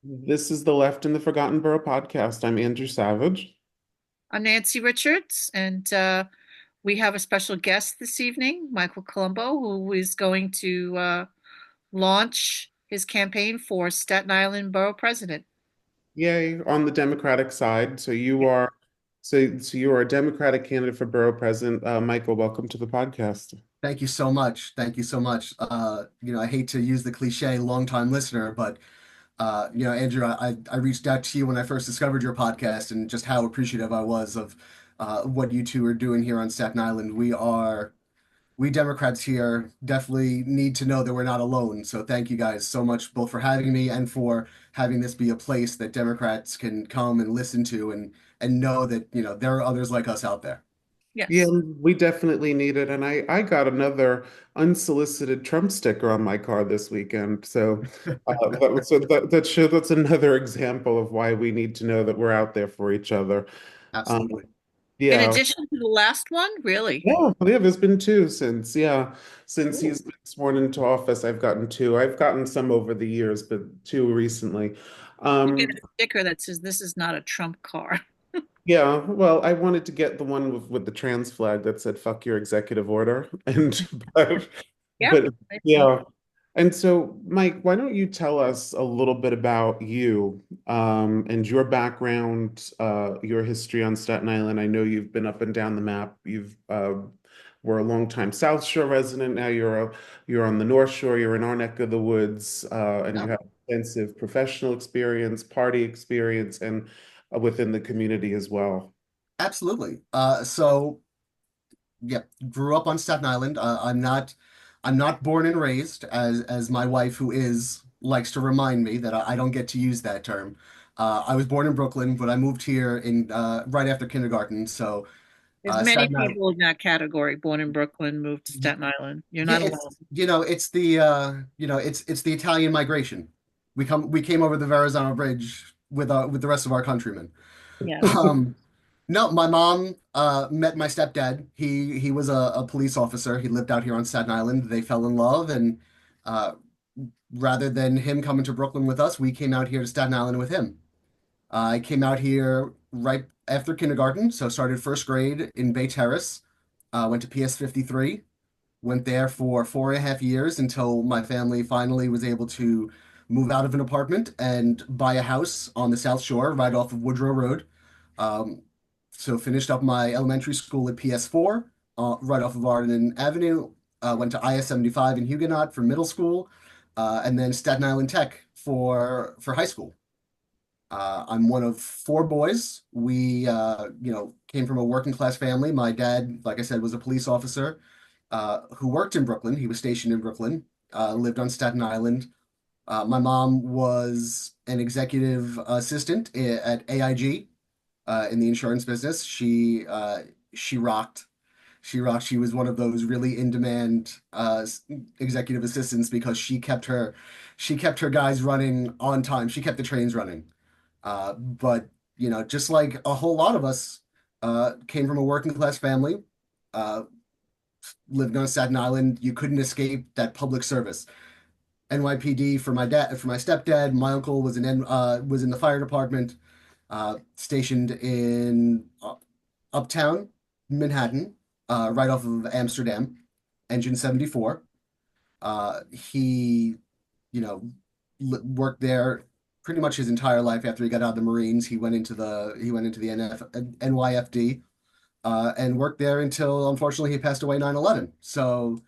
This is the Left in the Forgotten Borough podcast. I'm Andrew Savage. I'm Nancy Richards, and we have a special guest this evening, Michael Colombo, who is going to launch his campaign for Staten Island Borough President. Yay, on the Democratic side. So you are a Democratic candidate for Borough President. Michael, welcome to the podcast. Thank you so much. Thank you so much. I hate to use the cliche long-time listener, but Andrew, I reached out to you when I first discovered your podcast and just how appreciative I was of what you two are doing here on Staten Island. We Democrats here definitely need to know that we're not alone. So thank you guys so much both for having me and for having this be a place that Democrats can come and listen to and know that, there are others like us out there. Yeah, Yes. we definitely need it. And I got another unsolicited Trump sticker on my car this weekend. That's another example of why we need to know that we're out there for each other. Um, Absolutely. In yeah. addition to the last one, really? Yeah, there's been two since he's been sworn into office. I've gotten two. I've gotten some over the years, but two recently. You get Um, a sticker that says this is not a Trump car. yeah, well, I wanted to get the one with the trans flag that said "fuck your executive order," and but, Yeah. but yeah. And so, Mike, why don't you tell us a little bit about you and your background, your history on Staten Island? I know you've been up and down the map. You've were a longtime South Shore resident. Now you're on the North Shore. You're in our neck of the woods, and you Yeah, have extensive professional experience, party experience, and within the community as well. absolutely. So yeah, grew up on Staten Island. I'm not born and raised, as my wife, who is, likes to remind me that I don't get to use that term. I was born in Brooklyn, but I moved here in right after kindergarten. So There's many Staten Island, people in that category, born in Brooklyn, moved to Staten Island. You're yeah, not it's alone. it's the Italian migration. We came over the Verrazano Bridge with the rest of our countrymen. Yes. Um, No, my mom met my stepdad. He was a police officer. He lived out here on Staten Island. They fell in love, and uh, rather than him coming to Brooklyn with us, we came out here to Staten Island with him. I came out here right after kindergarten, so started first grade in Bay Terrace. Went to PS 53. Went there for 4.5 years until my family finally was able to move out of an apartment and buy a house on the South Shore, right off of Woodrow Road. Um, so finished up my elementary school at PS4, right off of Arden Avenue. Went to IS 75 in Huguenot for middle school, and then Staten Island Tech for high school. I'm one of four boys. We, came from a working class family. My dad, like I said, was a police officer who worked in Brooklyn. He was stationed in Brooklyn, lived on Staten Island. My mom was an executive assistant at AIG in the insurance business. She rocked. She rocked. She was one of those really in-demand executive assistants because she kept her guys running on time. She kept the trains running. But just like a whole lot of us, came from a working class family, uh, lived on Staten Island. You couldn't escape that public service. NYPD for my dad, for my stepdad. My uncle was in the fire department, stationed in uptown Manhattan, right off of Amsterdam, Engine 74. He, you know, worked there pretty much his entire life. After he got out of the Marines, he went into the NYFD, and worked there until unfortunately he passed away 9/11. So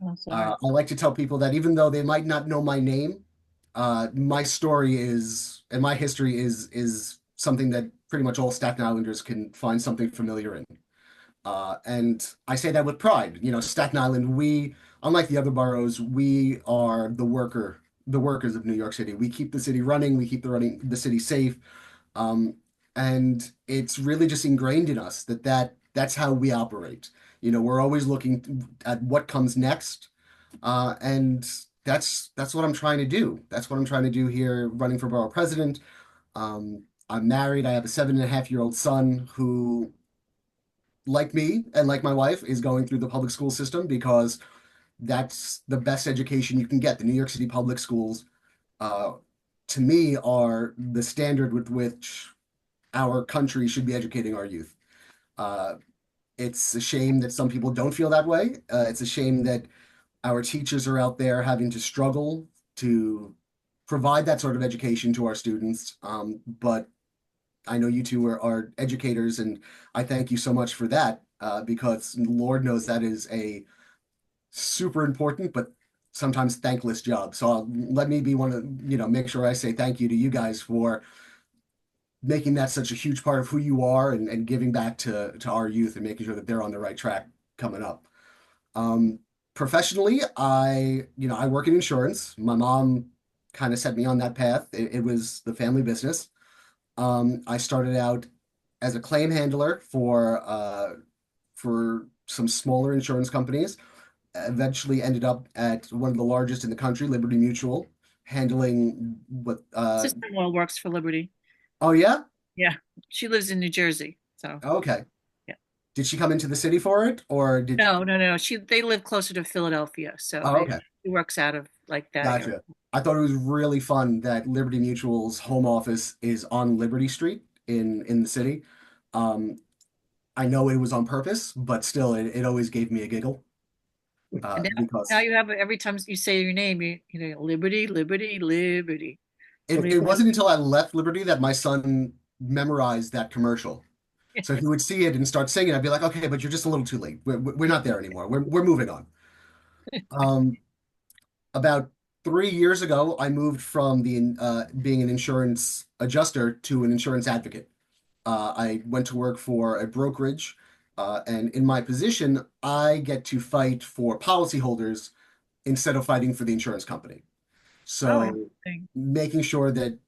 I'm sorry. I like to tell people that even though they might not know my name, my story is and my history is something that pretty much all Staten Islanders can find something familiar in. And I say that with pride. Staten Island, unlike the other boroughs, we are the workers of New York City. We keep the city running. We keep the city safe. Um, and it's really just ingrained in us that's how we operate. We're always looking at what comes next. And that's what I'm trying to do. That's what I'm trying to do here, running for borough president. I'm married. I have a 7.5-year-old son who, like me and like my wife, is going through the public school system because that's the best education you can get. The New York City public schools, uh, to me, are the standard with which our country should be educating our youth. Uh, it's a shame that some people don't feel that way. It's a shame that our teachers are out there having to struggle to provide that sort of education to our students. But I know you two are educators, and I thank you so much for that, because Lord knows that is a super important but sometimes thankless job. So let me be one of, make sure I say thank you to you guys for making that such a huge part of who you are, and giving back to our youth and making sure that they're on the right track coming up. Um, Professionally, I work in insurance. My mom kind of set me on that path. It was the family business. I started out as a claim handler for some smaller insurance companies. Eventually ended up at one of the largest in the country, Liberty Mutual, handling what Sister-in-law works for Liberty. oh yeah? Yeah, she lives in New Jersey. So Okay. yeah. Did she come into the city for it, or did No, no, no. They live closer to Philadelphia, so oh okay. she works out of like that area. Gotcha. I thought it was really fun that Liberty Mutual's home office is on Liberty Street in the city. Um, I know it was on purpose, but still, it always gave me a giggle, And now because you have every time you say your name, you know Liberty, Liberty, Liberty, it Liberty. wasn't until I left Liberty that my son memorized that commercial. So he would see it and start singing. I'd be like, okay, but you're just a little too late. We're not there anymore. We're moving on. Um, about 3 years ago, I moved from the being an insurance adjuster to an insurance advocate. I went to work for a brokerage, and in my position, I get to fight for policyholders instead of fighting for the insurance company. Oh, So interesting. making sure that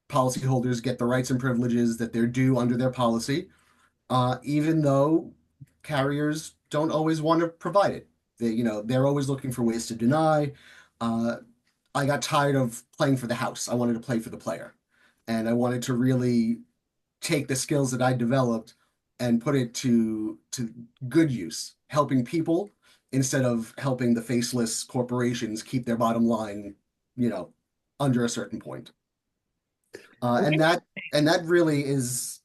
policyholders get the rights and privileges that they're due under their policy, even though carriers don't always want to provide it. They're always looking for ways to deny. Uh, I got tired of playing for the house. I wanted to play for the player. And I wanted to really take the skills that I developed and put it to good use, helping people instead of helping the faceless corporations keep their bottom line, you know, under a certain point. Uh, Well, and that and that really is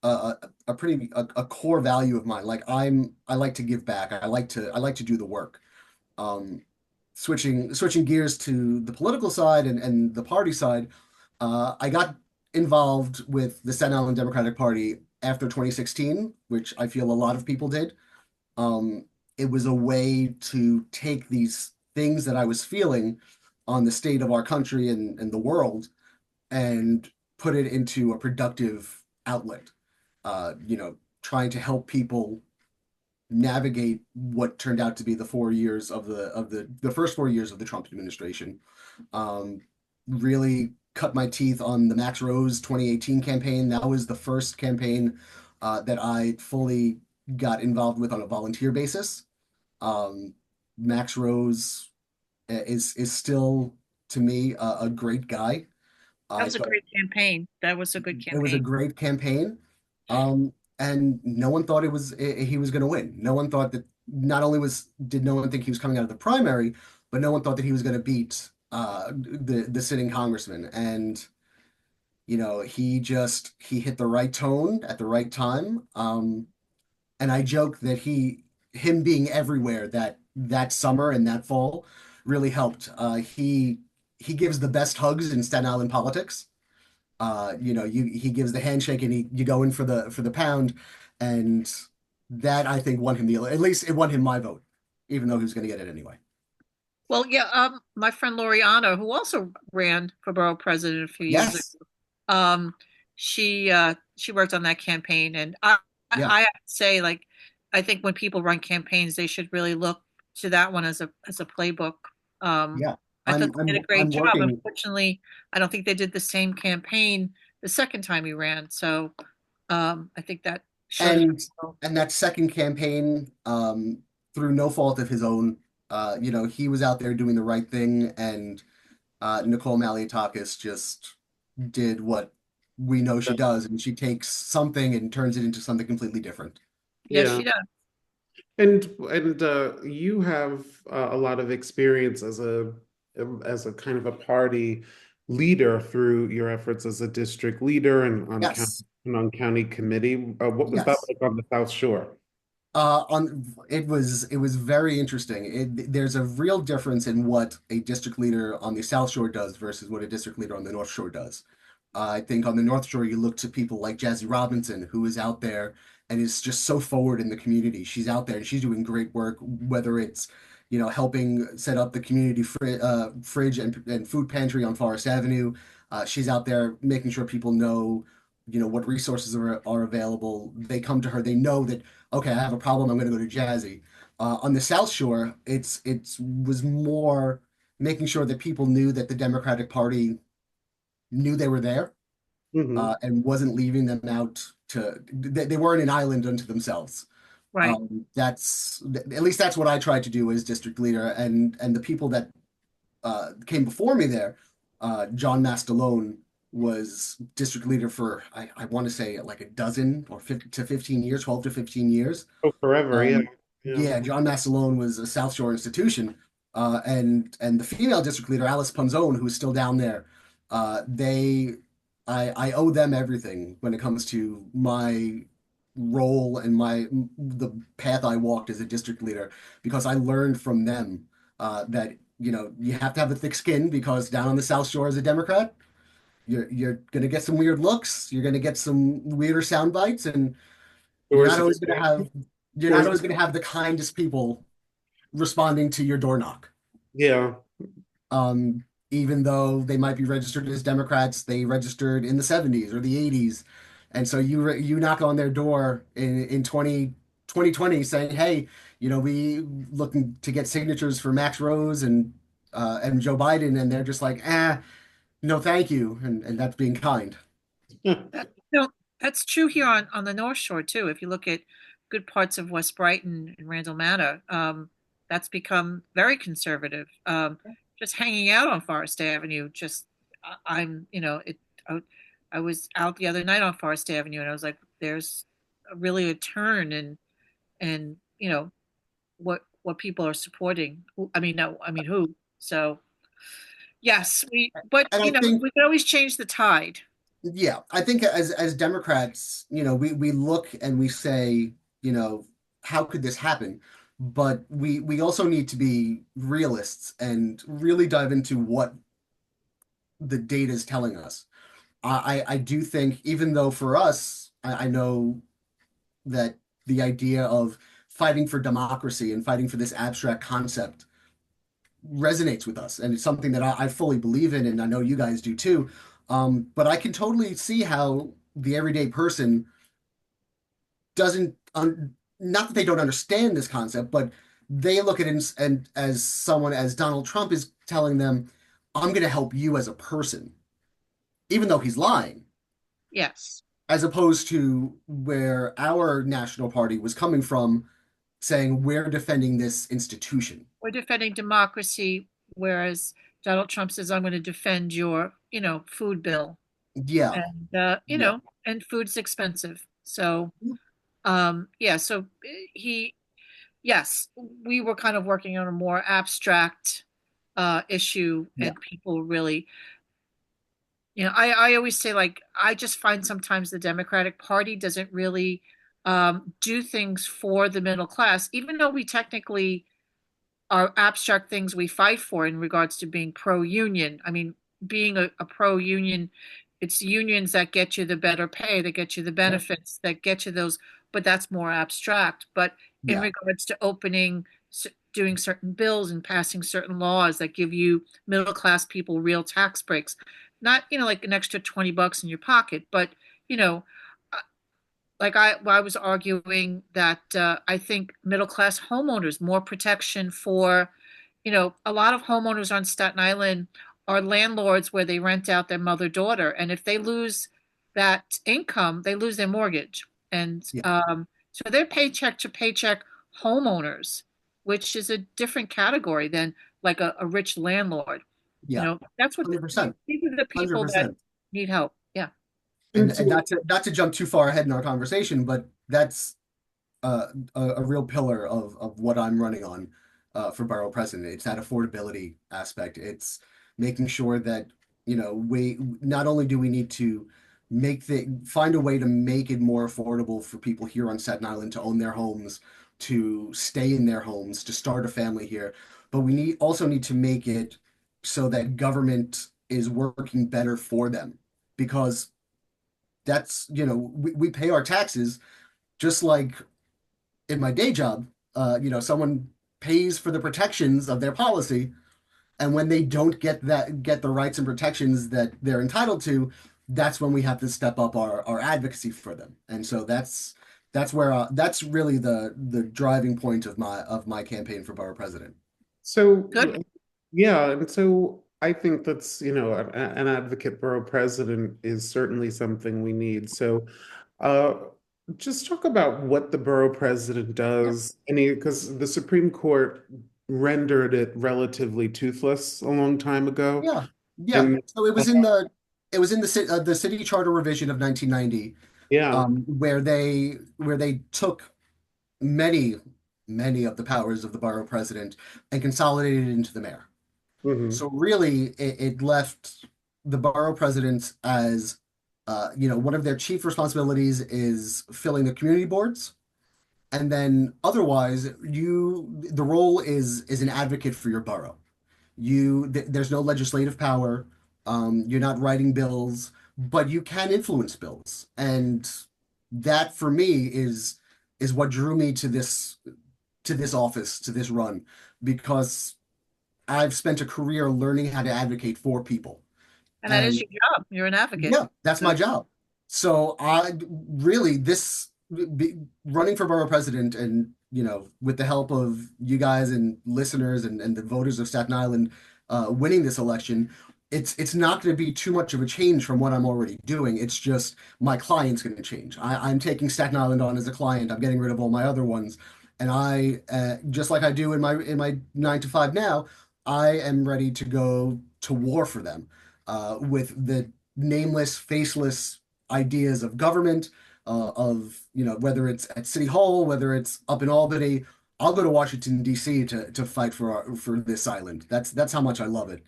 a pretty a core value of mine. Like I like to give back. I like to do the work. Um, switching gears to the political side and the party side, I got involved with the Staten Island Democratic Party after 2016, which I feel a lot of people did. Um, it was a way to take these things that I was feeling on the state of our country and the world, and put it into a productive outlet. Trying to help people navigate what turned out to be the 4 years of the first 4 years of the Trump administration. Um, Really cut my teeth on the Max Rose 2018 campaign. That was the first campaign that I fully got involved with on a volunteer basis. Um, Max Rose is still to me a great guy. that I was a thought great campaign. That was a good it was a campaign. great campaign. And no one thought he was going to win. No one thought that not only did no one think he was coming out of the primary, but no one thought that he was going to beat the sitting congressman. And he hit the right tone at the right time. And I joke that him being everywhere that summer and that fall really helped. He gives the best hugs in Staten Island politics. He gives the handshake and you go in for the pound, and that I think won him at least it won him my vote, even though he was going to get it anyway. Well, yeah, my friend Loriana, who also ran for borough president a few years ago, Yes, um, she worked on that campaign, and yeah, I have to say, like, I think when people run campaigns, they should really look to that one as a playbook. Um, yeah. I thought I'm they I'm did a great I'm job. working, Unfortunately, I don't think they did the same campaign the second time he ran. So, I think that showed his. and that second campaign, through no fault of his own, he was out there doing the right thing, and Nicole Malliotakis just did what we know she does, and she takes something and turns it into something completely different. Yes, Yeah. she does. And you have a lot of experience as a as a kind of a party leader through your efforts as a district leader and Yes, on county committee. What was that yes. like on the South Shore? On it was very interesting. There's a real difference in what a district leader on the South Shore does versus what a district leader on the North Shore does. I think on the North Shore you look to people like Jazzy Robinson, who is out there and is just so forward in the community. She's out there and she's doing great work, whether it's helping set up the community fridge and food pantry on Forest Avenue. She's out there making sure people know what resources are available. They come to her. They know that okay, I have a problem. I'm going to go to Jazzy. On the South Shore, it was more making sure that people knew that the Democratic Party knew they were there Hmm. and wasn't leaving them out they weren't an island unto themselves. Right. That's at least that's what I tried to do as district leader, and the people that came before me there, John Mastalone was district leader for I want to say like a dozen or 50 to 15 years, 12 to 15 years. Oh, forever, yeah, Um, yeah. yeah, John Massalone was a South Shore institution, and the female district leader, Alice Ponzone, who's still down there. They, I owe them everything when it comes to my role and the path I walked as a district leader because I learned from them that you have to have a thick skin because down on the South Shore as a Democrat, you're gonna get some weird looks, you're gonna get some weirder sound bites, and you're Doors not of always going to have you're not doors. always going to have the kindest people responding to your door knock. Yeah. Even though they might be registered as Democrats, they registered in the 70s or the 80s. And so you knock on their door in 2020 saying, "Hey, we looking to get signatures for Max Rose and Joe Biden," and they're just like, no, thank you," and that's being kind. That, no, that's true here on the North Shore too. If you look at good parts of West Brighton and Randall Manor, that's become very conservative. Just hanging out on Forest Avenue, just I'm, I, I was out the other night on Forest Avenue, and I was like, there's really a turn and what people are supporting. I mean, no, I mean who? So yes, but And I think we can always change the tide. Yeah, I think as Democrats, we look and we say, how could this happen? But we also need to be realists and really dive into what the data is telling us. I do think, even though for us, I know that the idea of fighting for democracy and fighting for this abstract concept resonates with us, and it's something that I fully believe in, and I know you guys do too. But I can totally see how the everyday person doesn't, not that they don't understand this concept, but they look at it and as someone as Donald Trump is telling them, "I'm going to help you as a person," even though he's lying, Yes. as opposed to where our national party was coming from, saying we're defending this institution. We're defending democracy, whereas Donald Trump says, I'm going to defend your, food bill. Yeah, And, yeah, and food's expensive. So, yeah, so he, yes, we were kind of working on a more abstract issue, yeah, and people really, I always say, like, I just find sometimes the Democratic Party doesn't really do things for the middle class, even though we technically are abstract things we fight for in regards to being pro-union. I mean, being a pro-union, it's unions that get you the better pay, that get you the yeah, benefits, that get you those, but that's more abstract. But in yeah, regards to doing certain bills and passing certain laws that give you middle class people real tax breaks, not, like an extra $20 in your pocket, but, you know, like I was arguing that I think middle class homeowners more protection for, a lot of homeowners on Staten Island are landlords where they rent out their mother daughter, and if they lose that income, they lose their mortgage, and yeah, so they're paycheck to paycheck homeowners, which is a different category than like a rich landlord. yeah. That's what 100%. these are the people that 100%. need help. Yeah. And And and so, not to jump too far ahead in our conversation, but that's a real pillar of what I'm running on. for borough president. It's that affordability aspect. It's making sure that, we not only do we need to find a way to make it more affordable for people here on Staten Island to own their homes, to stay in their homes, to start a family here, but also need to make it so that government is working better for them, because we pay our taxes just like in my day job. Someone pays for the protections of their policy, and when they don't get the rights and protections that they're entitled to, that's when we have to step up our advocacy for them. And so that's really the driving point of my campaign for borough president. So, Good. yeah, and so I think that's, an advocate borough president is certainly something we need. So, uh, just talk about what the borough president Yeah, does. Because the Supreme Court rendered it relatively toothless a long time ago. yeah, yeah. And So it was in the city charter revision of 1990, yeah, where they took many many of the powers of the borough president and consolidated it into the mayor. hmm So really, it left the borough presidents as, one of their chief responsibilities is filling the community boards, and then otherwise, the role is an advocate for your borough. There's no legislative power. You're not writing bills, but you can influence bills, and that for me is what drew me to this office, to this run, because I've spent a career learning how to advocate for people. And that is And your job. You're an advocate. yeah, that's my job. So I really, running for borough president, and, with the help of you guys and listeners and the voters of Staten Island, winning this election, it's not going to be too much of a change from what I'm already doing. It's just my client's going to change. I'm taking Staten Island on as a client. I'm getting rid of all my other ones. And just like I do in my 9 to 5 now, I am ready to go to war for them, with the nameless, faceless ideas of government, whether it's at City Hall, whether it's up in Albany. I'll go to Washington, D.C. to fight for this island. That's how much I love it.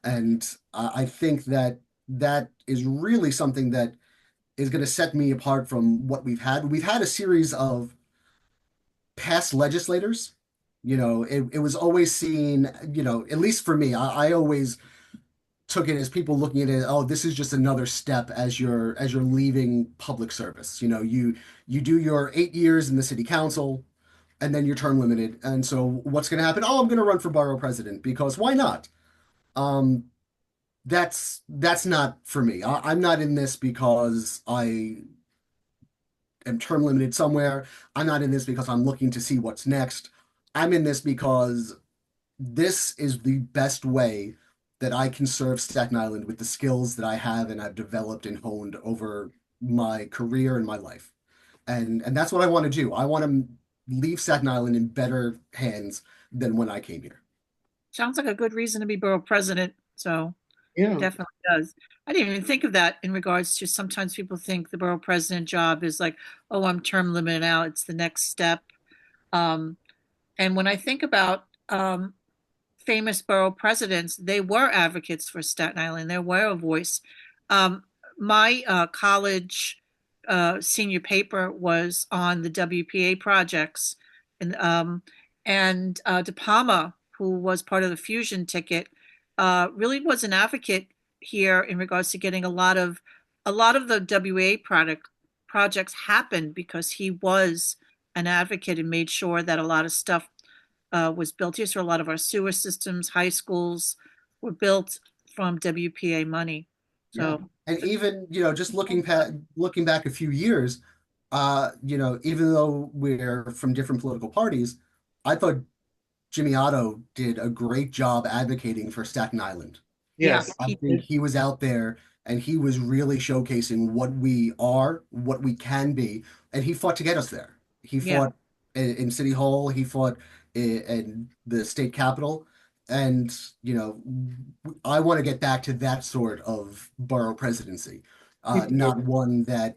And I think that is really something that is going to set me apart from what we've had. We've had a series of past legislators. It was always seen, at least for me, I always took it as people looking at it, oh, this is just another step as you're leaving public service. You do your 8 years in the city council, and then you're term limited. And so what's going to happen? Oh, I'm going to run for borough president, because why not? Um, that's not for me. I'm not in this because I am term limited somewhere. I'm not in this because I'm looking to see what's next. I'm in this because this is the best way that I can serve Staten Island with the skills that I have and I've developed and honed over my career and my life. And that's what I want to do. I want to leave Staten Island in better hands than when I came here. Sounds like a good reason to be borough president. So it yeah. definitely does. I didn't even think of that in regards to sometimes people think the borough president job is like, oh, I'm term limited out. It's the next step. Um, and when I think about famous borough presidents, they were advocates for Staten Island. They were a voice. My college senior paper was on the WPA projects, and De Palma, who was part of the Fusion ticket, really was an advocate here in regards to getting a lot of the WA projects happened because he was an advocate and made sure that a lot of stuff was built here. So a lot of our sewer systems, high schools were built from WPA money. Yeah. So And even, just looking back a few years, even though we're from different political parties, I thought Jimmy Otto did a great job advocating for Staten Island. yeah, Yes. I he think did. he was out there and he was really showcasing what we are, what we can be, and he fought to get us there. He Yeah. fought in City Hall, he fought in the state capitol, and I want to get back to that sort of borough presidency, not one that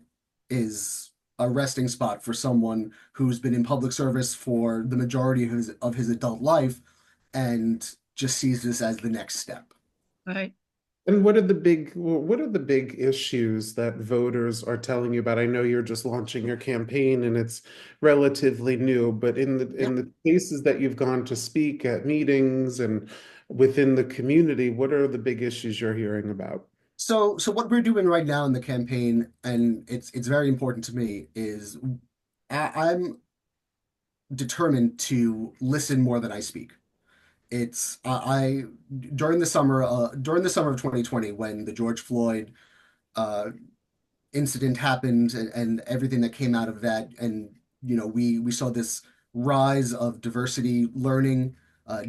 is a resting spot for someone who's been in public service for the majority of his adult life, and just sees this as the next step. Right. And what are the big issues that voters are telling you about? I know you're just launching your campaign and it's relatively new, but Yeah. in the cases that you've gone to speak at meetings and within the community, what are the big issues you're hearing about? So what we're doing right now in the campaign, and it's very important to me, is I'm determined to listen more than I speak. It's I during the summer of 2020 when the George Floyd uh, incident happened, and everything that came out of that, and we saw this rise of diversity learning,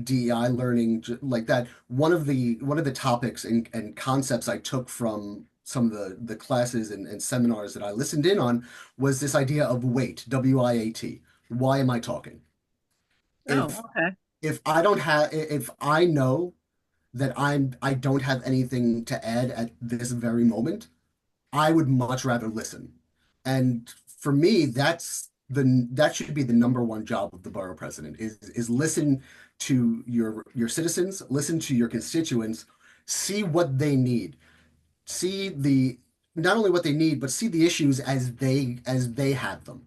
DEI learning, like that. One of the topics and concepts I took from some of the classes and seminars that I listened in on was this idea of wait, WIAT. Why am I talking? Oh, If okay. if I know that I don't have anything to add at this very moment, I would much rather listen. And for me, that should be the number one job of the borough president is listen to your citizens, listen to your constituents, see what they need, see the not only what they need, but see the issues as they have them.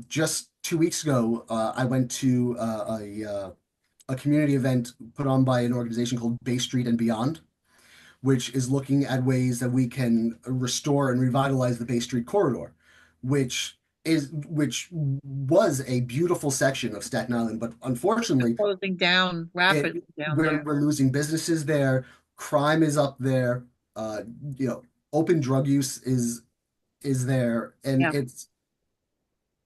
Just 2 weeks ago, I went to a community event put on by an organization called Bay Street and Beyond, which is looking at ways that we can restore and revitalize the Bay Street corridor, which was a beautiful section of Staten Island, but unfortunately, Closing down it rapidly down there. we're losing businesses there, crime is up there, uh, you know, open drug use is there, and Yeah.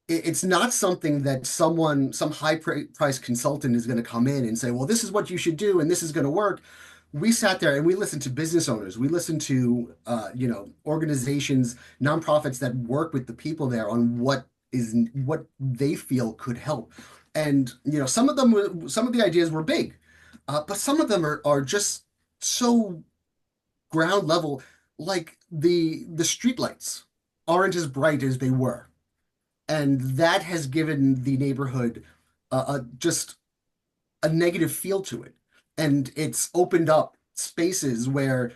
it's not something that some price consultant is going to come in and say, well, this is what you should do and this is going to work. We sat there and we listened to business owners. We listened to, organizations, nonprofits that work with the people there on what they feel could help. And, some of the ideas were big, but some of them are just so ground level, like the streetlights aren't as bright as they were, and that has given the neighborhood just a negative feel to it, and it's opened up spaces where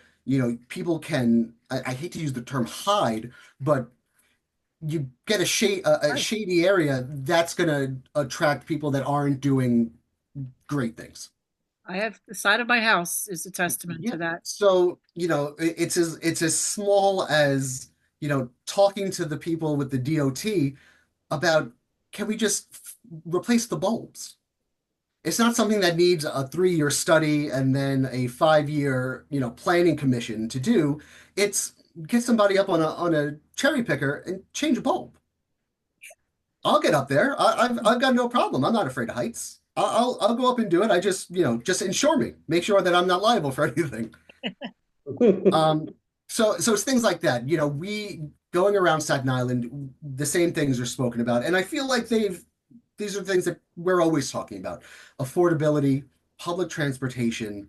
people can, I hate to use the term hide, but you get a Right. shady area that's going to attract people that aren't doing great things. I have the side of my house is a testament Yeah. to that. So, it's as small as, talking to the people with the DOT about, can we just replace the bulbs? It's not something that needs a 3-year study and then a 5-year, planning commission to do. It's get somebody up on a cherry picker and change a bulb. I'll get up there. I've got no problem. I'm not afraid of heights. I'll go up and do it. I just insure me. Make sure that I'm not liable for anything. Um, so it's things like that. We going around Staten Island, the same things are spoken about, and I feel like these are things that we're always talking about: affordability, public transportation,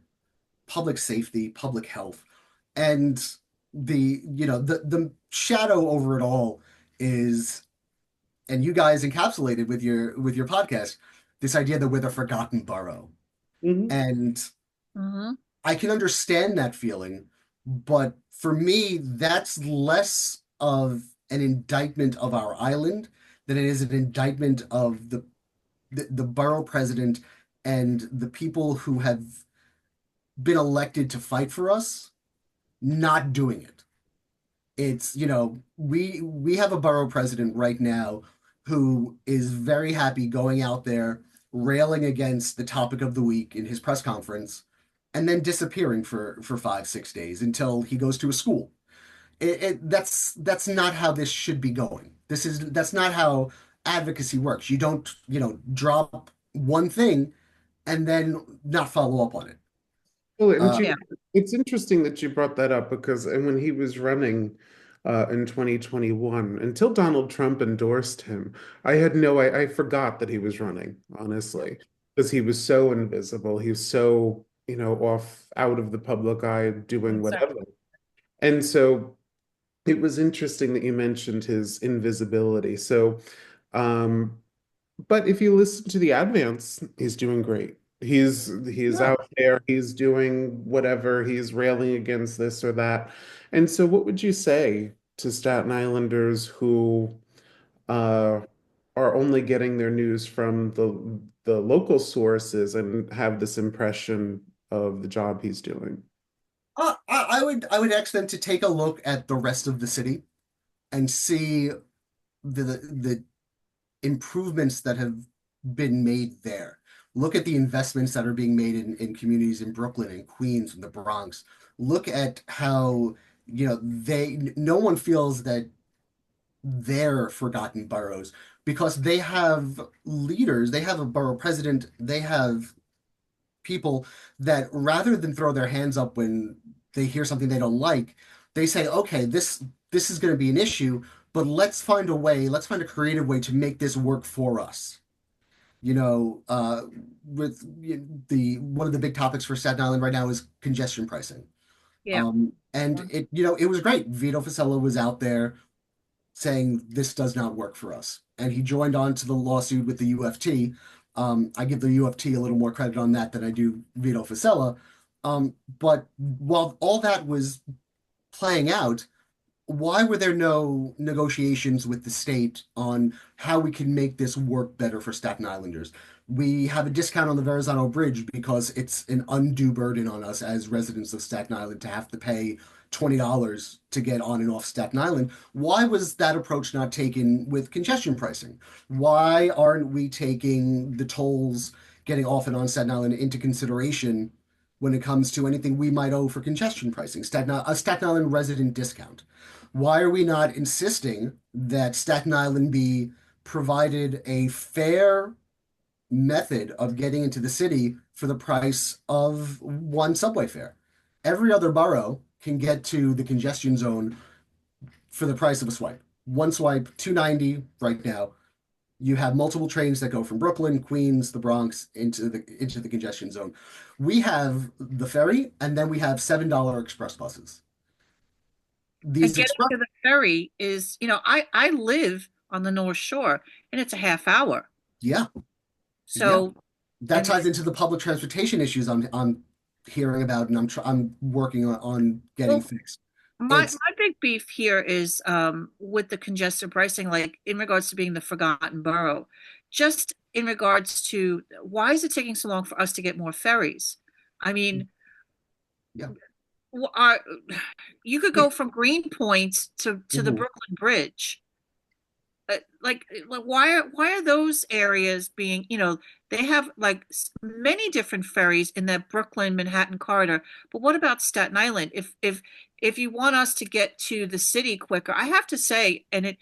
public safety, public health, and the shadow over it all is, and you guys encapsulated with your podcast, this idea that we're the forgotten borough, Mhm. and Hmm. I can understand that feeling, but for me, that's less of an indictment of our island than it is an indictment of the borough president and the people who have been elected to fight for us not doing it. It's, we have a borough president right now who is very happy going out there railing against the topic of the week in his press conference and then disappearing for 5, 6 days until he goes to a school. That's not how this should be going. That's not how advocacy works. You don't, drop one thing and then not follow up on it. Well, and Uh, Yeah. it's interesting that you brought that up because, and when he was running in 2021, until Donald Trump endorsed him, I forgot that he was running, honestly, because he was so invisible. He was so, off out of the public eye doing whatever. Exactly. And so it was interesting that you mentioned his invisibility. So, um, but if you listen to the advance, he's doing great. He's Yeah. out there, he's doing whatever, he's railing against this or that. And so what would you say to Staten Islanders who uh are only getting their news from the local sources and have this impression of the job he's doing? I would ask them to take a look at the rest of the city and see the improvements that have been made there. Look at the investments that are being made in communities in Brooklyn and Queens and the Bronx. Look at how, no one feels that they're forgotten boroughs because they have leaders, they have a borough president, they have people that rather than throw their hands up when they hear something they don't like, they say, okay, this is going to be an issue, but let's find a creative way to make this work for us. You know, with the one of the big topics for Staten Island right now is congestion pricing. Yeah. And it was great. Vito Fossella was out there saying this does not work for us. And he joined on to the lawsuit with the UFT. I give the UFT a little more credit on that than I do Vito Fossella. But while all that was playing out, why were there no negotiations with the state on how we can make this work better for Staten Islanders? We have a discount on the Verrazano Bridge because it's an undue burden on us as residents of Staten Island to have to pay $20 to get on and off Staten Island. Why was that approach not taken with congestion pricing? Why aren't we taking the tolls getting off and on Staten Island into consideration when it comes to anything we might owe for congestion pricing? A Staten Island resident discount. Why are we not insisting that Staten Island be provided a fair method of getting into the city for the price of one subway fare? Every other borough can get to the congestion zone for the price of a swipe. One swipe, 290 right now. You have multiple trains that go from Brooklyn, Queens, the Bronx into the congestion zone. We have the ferry, and then we have $7 express buses. And These getting express, to the ferry is, I live on the North Shore and it's a half hour. yeah, yeah. So, That and ties into the public transportation issues I'm hearing about, and I'm working on getting well, fixed. my It's big beef here is with the congested pricing, like in regards to being the forgotten borough, just in regards to why is it taking so long for us to get more ferries? I mean, yeah. are you could go from Greenpoint to the Mhm. Brooklyn Bridge. Why are those areas being, they have like many different ferries in that Brooklyn Manhattan corridor, but what about Staten Island? If you want us to get to the city quicker, I have to say, and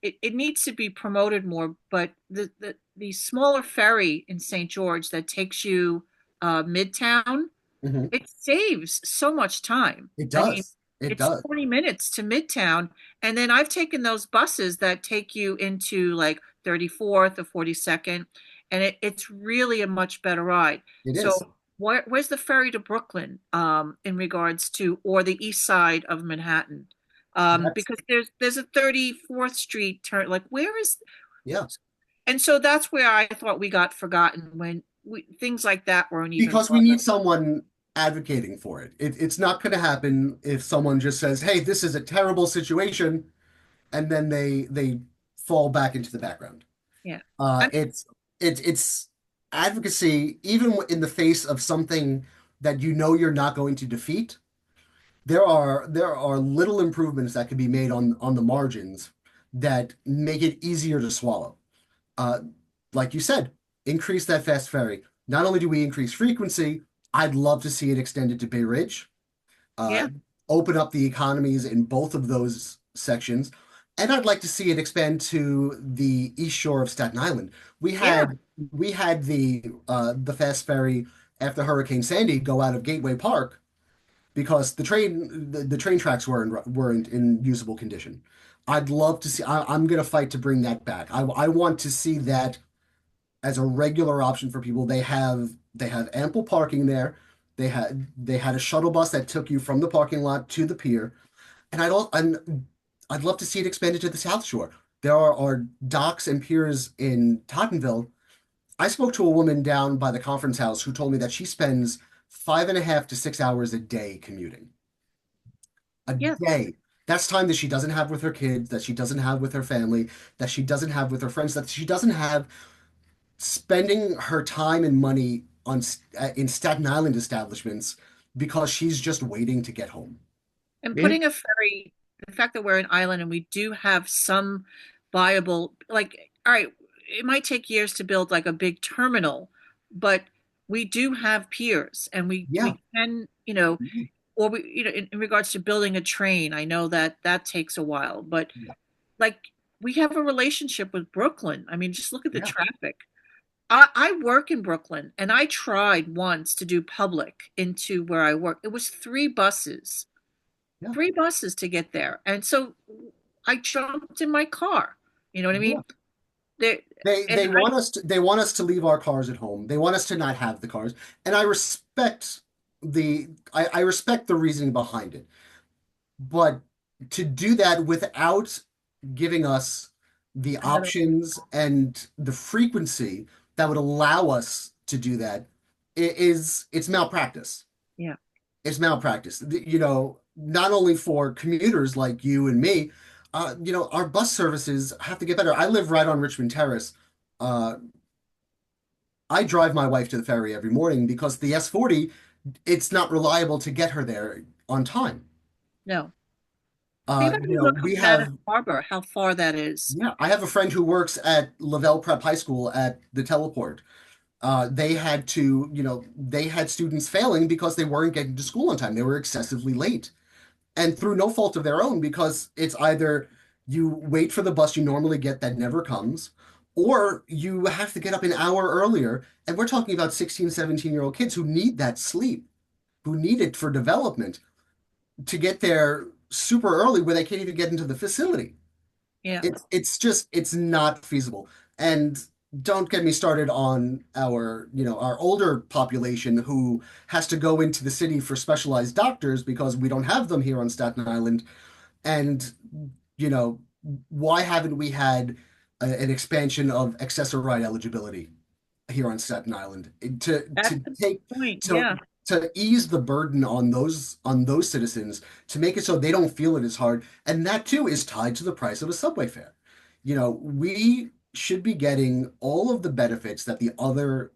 it needs to be promoted more, but the smaller ferry in St. George that takes you midtown, Mhm. it saves so much time. It I mean, does. It it's does. 20 minutes to Midtown. And then I've taken those buses that take you into like 34th or 42nd, and it's really a much better ride. It So is. where's the ferry to Brooklyn in regards to, or the east side of Manhattan? That's Because there's a 34th Street turn, like where is, yeah. and so that's where I thought we got forgotten when things like that weren't even Because we brought need up. someone advocating for it. It's not going to happen if someone just says, "Hey, this is a terrible situation," and then they fall back into the background. Yeah. Uh, I mean, it's it's advocacy, even in the face of something that you know you're not going to defeat. There are little improvements that can be made on the margins that make it easier to swallow. Uh, like you said, increase that fast ferry. Not only do we increase frequency, I'd love to see it extended to Bay Ridge, uh, yeah, open up the economies in both of those sections. And I'd like to see it expand to the east shore of Staten Island. We yeah, had we had the fast ferry after Hurricane Sandy go out of Gateway Park because the train tracks weren't in usable condition. I'd love to see. I'm going to fight to bring that back. I want to see that as a regular option for people. They have ample parking there. They had a shuttle bus that took you from the parking lot to the pier, and I'd love to see it expanded to the South Shore. There are docks and piers in Tottenville I spoke to a woman down by the conference house who told me that she spends 5.5 to 6 hours a day commuting. A Yes. day. That's time that she doesn't have with her kids, that she doesn't have with her family, that she doesn't have with her friends, that she doesn't have spending her time and money in Staten Island establishments because she's just waiting to get home. And Yeah, putting a ferry, the fact that we're an island and we do have some viable, like, all right, it might take years to build like a big terminal, but we do have piers and Yeah. we can, you know, or we, you know, in regards to building a train, I know that that takes a while, but Yeah. like we have a relationship with Brooklyn. I mean, just look at the Yeah. traffic. I work in Brooklyn and I tried once to do public into where I work. It was Yeah. 3 buses to get there. And so I jumped in my car. You know what I Yeah. mean? There They and want us to leave our cars at home. They want us to not have the cars. And I respect the reasoning behind it. But to do that without giving us the another options and the frequency that would allow us to do that it's malpractice. yeah, It's malpractice. Not only for commuters like you and me, our bus services have to get better. I live right on Richmond Terrace. Uh, I drive my wife to the ferry every morning because the S40, it's not reliable to get her there on time. no. Maybe I can look up We Madison have, Harbor, how far that is. yeah, I have a friend who works at Lavelle Prep High School at the teleport. They had students failing because they weren't getting to school on time. They were excessively late. And through no fault of their own, because it's either you wait for the bus you normally get that never comes, or you have to get up an hour earlier. And we're talking about 16, 17-year-old kids who need that sleep, who need it for development to get there super early where they can't even get into the facility. Yeah. It's not feasible. And don't get me started on our older population who has to go into the city for specialized doctors because we don't have them here on Staten Island. And you know, why haven't we had an expansion of accessory eligibility here on Staten Island That's the point. to Yeah. to ease the burden on those citizens to make it so they don't feel it as hard, and that too is tied to the price of a subway fare. We should be getting all of the benefits that the other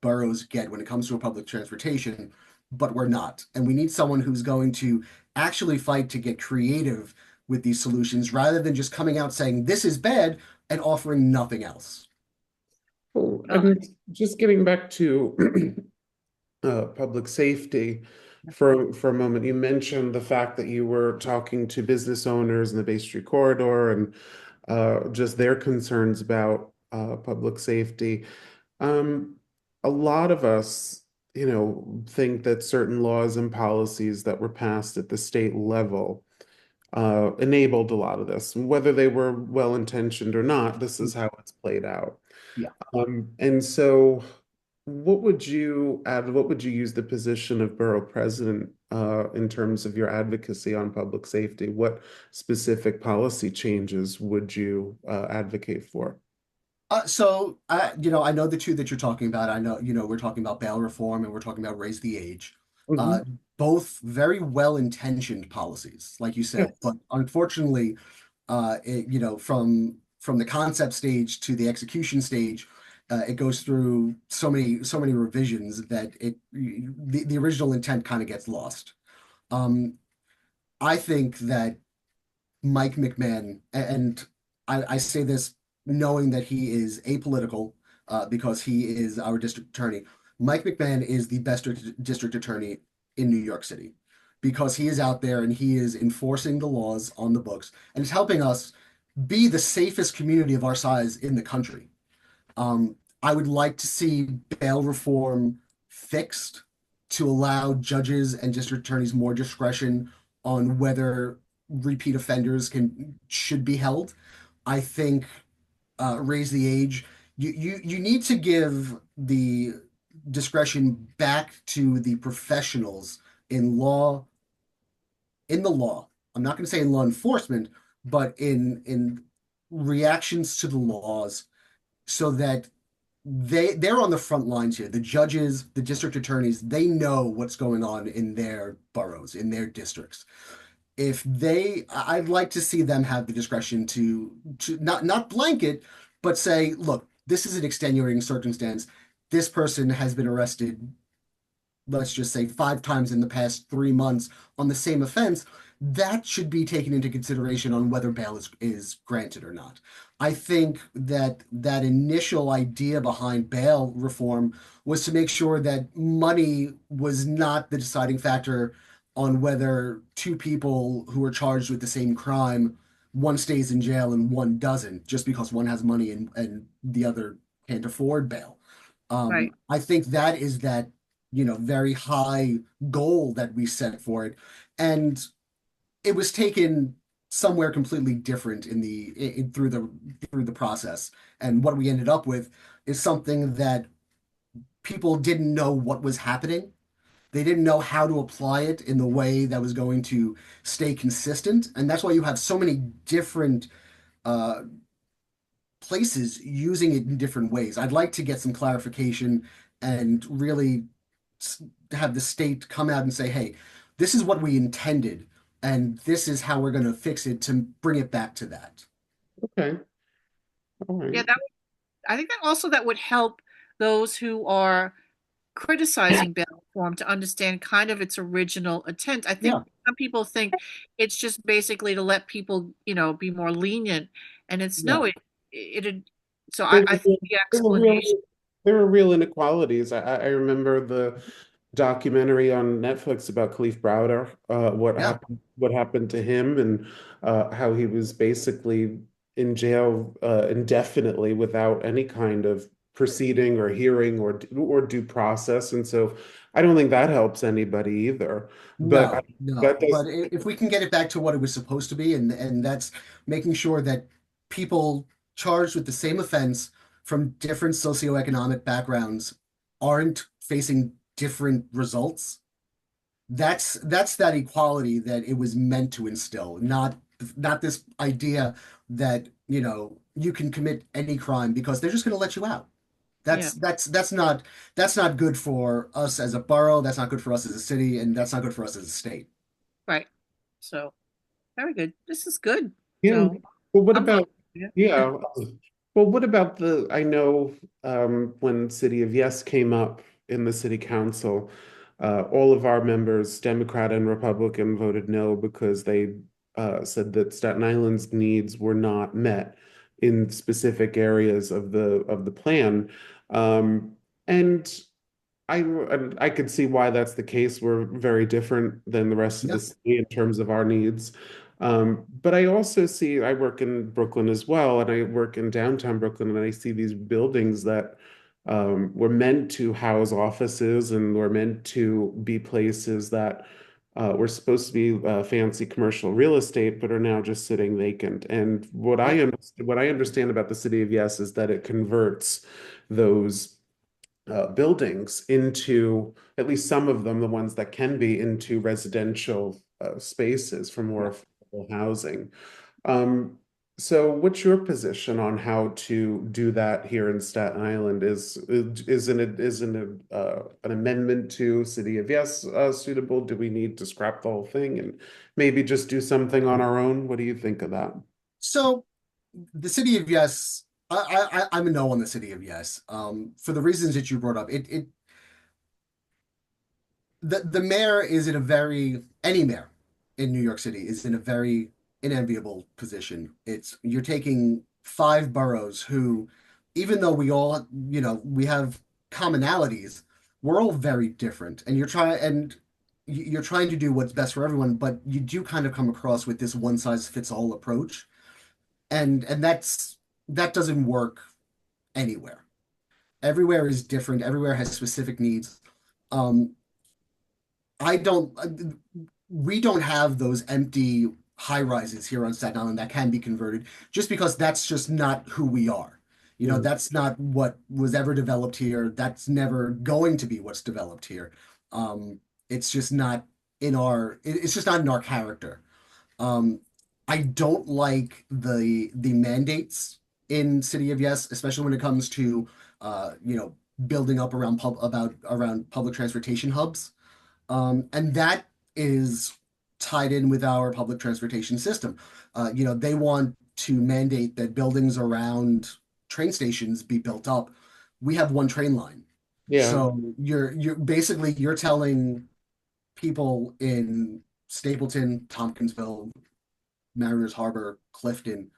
boroughs get when it comes to a public transportation, but we're not. And we need someone who's going to actually fight to get creative with these solutions rather than just coming out saying this is bad and offering nothing else. cool. Uh, And just getting back to public safety for a moment, you mentioned the fact that you were talking to business owners in the Bay Street corridor and just their concerns about public safety. Um, a lot of us, think that certain laws and policies that were passed at the state level enabled a lot of this. Whether they were well-intentioned or not, this is how it's played out. Yeah. And so what would you add? What would you use the position of borough president in terms of your advocacy on public safety? What specific policy changes would you advocate for? I know the two that you're talking about. I know, we're talking about bail reform and we're talking about raise the age. Uh, Mhm. Both very well-intentioned policies, like you said, Yes. but unfortunately, from the concept stage to the execution stage, it goes through so many revisions that the original intent kind of gets lost. Um, I think that Mike McMahon, and I say this knowing that he is apolitical, because he is our district attorney. Mike McMahon is the best district attorney in New York City because he is out there and he is enforcing the laws on the books and is helping us be the safest community of our size in the country. I would like to see bail reform fixed to allow judges and district attorneys more discretion on whether repeat offenders should be held. I think raise the age. You need to give the discretion back to the professionals in law, in the law. I'm not going to say in law enforcement, but in reactions to the laws so that they're on the front lines here. The judges, the district attorneys, they know what's going on in their boroughs, in their districts. If they, I'd like to see them have the discretion to not blanket, but say, look, this is an extenuating circumstance. This person has been arrested, let's just say 5 times in the past 3 months on the same offense. That should be taken into consideration on whether bail is granted or not. I think that that initial idea behind bail reform was to make sure that money was not the deciding factor on whether two people who are charged with the same crime, one stays in jail and one doesn't, just because one has money and the other can't afford bail. Right. I think that is that, very high goal that we set for it. And it was taken somewhere completely different through the process. And what we ended up with is something that people didn't know what was happening. They didn't know how to apply it in the way that was going to stay consistent. And that's why you have so many different uh, places using it in different ways. I'd like to get some clarification and really have the state come out and say, hey, this is what we intended, and this is how we're going to fix it to bring it back to that. Okay. All Yeah, right. I think that also that would help those who are criticizing bail reform to understand kind of its original intent. I think Yeah, some people think it's just basically to let people, be more lenient, and it's no, no, it. So There I were, think the there were real explanation, there were real inequalities. I remember the documentary on Netflix about Khalif Browder, yeah, what happened to him, and how he was basically in jail indefinitely without any kind of proceeding or hearing or due process. And so I don't think that helps anybody either. But no, no. that But does, if we can get it back to what it was supposed to be, and that's making sure that people charged with the same offense from different socioeconomic backgrounds aren't facing different results. That's that equality that it was meant to instill, not this idea that, you can commit any crime because they're just going to let you out. yeah, That's not good for us as a borough, that's not good for us as a city, and that's not good for us as a state. right. So very good. This is good. yeah. So Well, what I'm fine about, with it. yeah. Well, what about I know when City of Yes came up in the city council, all of our members, Democrat and Republican, voted no because they said that Staten Island's needs were not met in specific areas of the plan. And I could see why that's the case. We're very different than the rest of the Yeah, city in terms of our needs. But I also see, I work in Brooklyn as well, and I work in downtown Brooklyn, and I see these buildings that were meant to house offices and were meant to be places that were supposed to be fancy commercial real estate, but are now just sitting vacant. And yeah, what I understand about the city of Yes is that it converts those buildings into, at least some of them, the ones that can be, into residential spaces for more yeah. affordable housing. Um, so what's your position on how to do that here in Staten Island? Isn't an amendment to City of Yes suitable? Do we need to scrap the whole thing and maybe just do something on our own? What do you think of that? So the city of yes, I'm a no on the city of yes. For the reasons that you brought up, the mayor is in a very any mayor in New York City is in a very unenviable position. It's you're taking 5 boroughs who, even though we have commonalities, we're all very different, and you're trying to do what's best for everyone, but you do kind of come across with this one size fits all approach, and that doesn't work anywhere. Everywhere is different. Everywhere has specific needs. Um, I don't, we don't have those empty high rises here on Staten Island that can be converted just because that's just not who we are. Yeah. That's not what was ever developed here. That's never going to be what's developed here. It's just not it's just not in our character. Um, I don't like the mandates in City of Yes, especially when it comes to you know, building up around public transportation hubs. And that is tied in with our public transportation system. You know, they want to mandate that buildings around train stations be built up. We have one train line. Yeah. So you're telling people in Stapleton, Tompkinsville, Mariners Harbor, Clifton,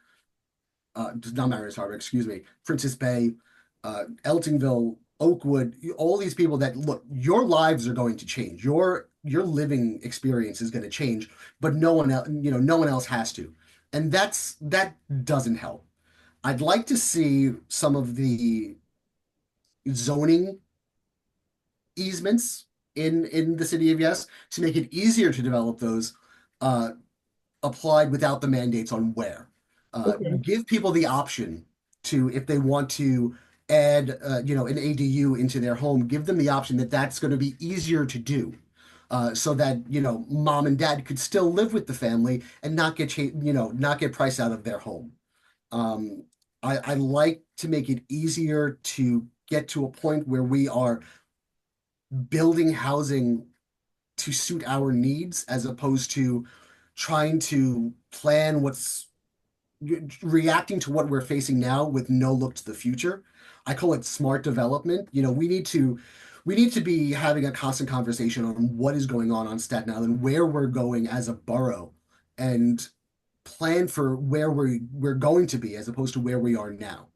not Mariners Harbor, excuse me, Princess Bay, Eltingville, Oakwood, all these people that look, your lives are going to change. Your living experience is going to change, but no one else, you know, no one else has to. And that doesn't help. I'd like to see some of the zoning easements in the city of Yes to make it easier to develop those uh, applied without the mandates on where. Okay. Give people the option to, if they want to add, you know, an ADU into their home, give them the option that that's going to be easier to do. So that, you know, mom and dad could still live with the family and not you know, not get priced out of their home. Um, I like to make it easier to get to a point where we are building housing to suit our needs as opposed to trying to plan what's reacting to what we're facing now with no look to the future. I call it smart development. You know, we need to be having a constant conversation on what is going on Staten Island, where we're going as a borough, and plan for where we're going to be as opposed to where we are now.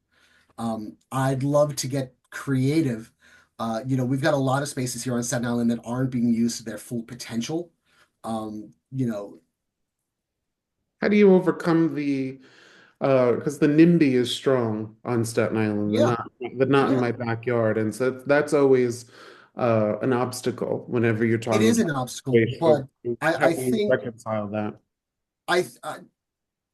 I'd love to get creative. You know, we've got a lot of spaces here on Staten Island that aren't being used to their full potential. You know, How do you overcome because the NIMBY is strong on Staten Island, yeah, the not in yeah. my backyard, and so that's always an obstacle whenever you're It talking is an about obstacle, racial. but I How do you think reconcile that? I, I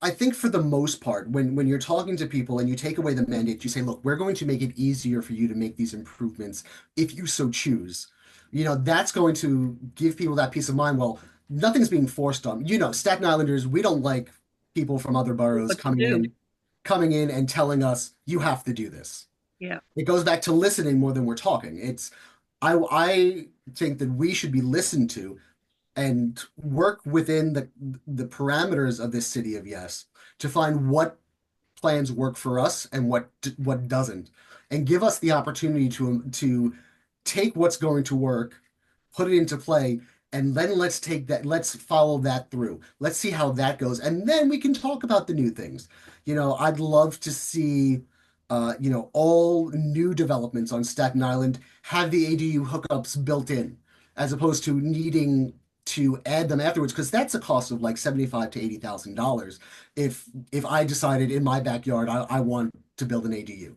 I think for the most part, when you're talking to people and you take away the mandate, you say, look, we're going to make it easier for you to make these improvements if you so choose. You know, that's going to give people that peace of mind. Well, nothing's being forced on. You know, Staten Islanders, we don't like people from other boroughs What to do. coming in and telling us you have to do this. Yeah. It goes back to listening more than we're talking. I think that we should be listened to and work within the parameters of this city of Yes to find what plans work for us and what doesn't, and give us the opportunity to take what's going to work, put it into play, and then let's follow that through. Let's see how that goes, and then we can talk about the new things. You know, I'd love to see. You know, all new developments on Staten Island have the ADU hookups built in, as opposed to needing to add them afterwards, because that's a cost of like 75 to $80,000 if I decided in my backyard I want to build an ADU.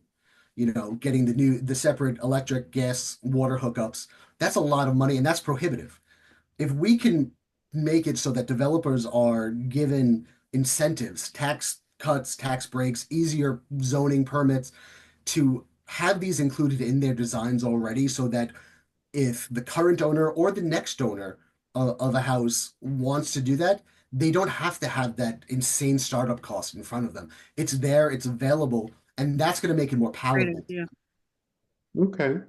You know, getting the separate electric, gas, water hookups, that's a lot of money and that's prohibitive. If we can make it so that developers are given incentives, tax cuts, tax breaks, easier zoning permits to have these included in their designs already so that if the current owner or the next owner of a house wants to do that, they don't have to have that insane startup cost in front of them. It's there, it's available, and that's going to make it more Great palatable. idea. Okay.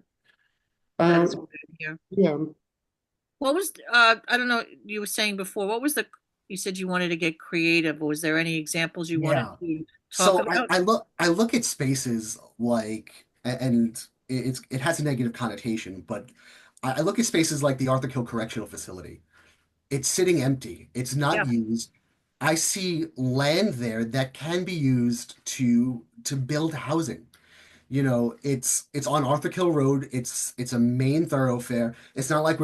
That is a Um, good idea. yeah. What was, I don't know, you were saying before, what was you said you wanted to get creative. Was there any examples you wanted Yeah. to talk So about? I look at spaces like, and it has a negative connotation, but I look at spaces like the Arthur Kill Correctional Facility. It's sitting empty. It's not Yeah. used. I see land there that can be used to build housing. You know, it's on Arthur Kill Road. It's a main thoroughfare. It's not like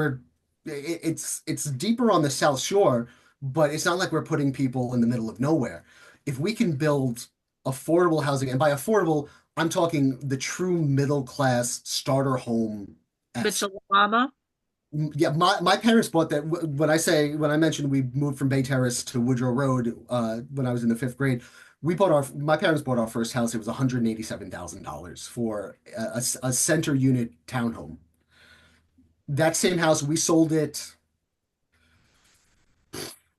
it's deeper on the South Shore, but it's not like we're putting people in the middle of nowhere. If we can build affordable housing, and by affordable, I'm talking the true middle class starter home esque. Mitchell Lama? Yeah, my parents bought that. When I mentioned we moved from Bay Terrace to Woodrow Road when I was in the fifth grade, my parents bought our first house. It was $187,000 for a center unit townhome. That same house, we sold it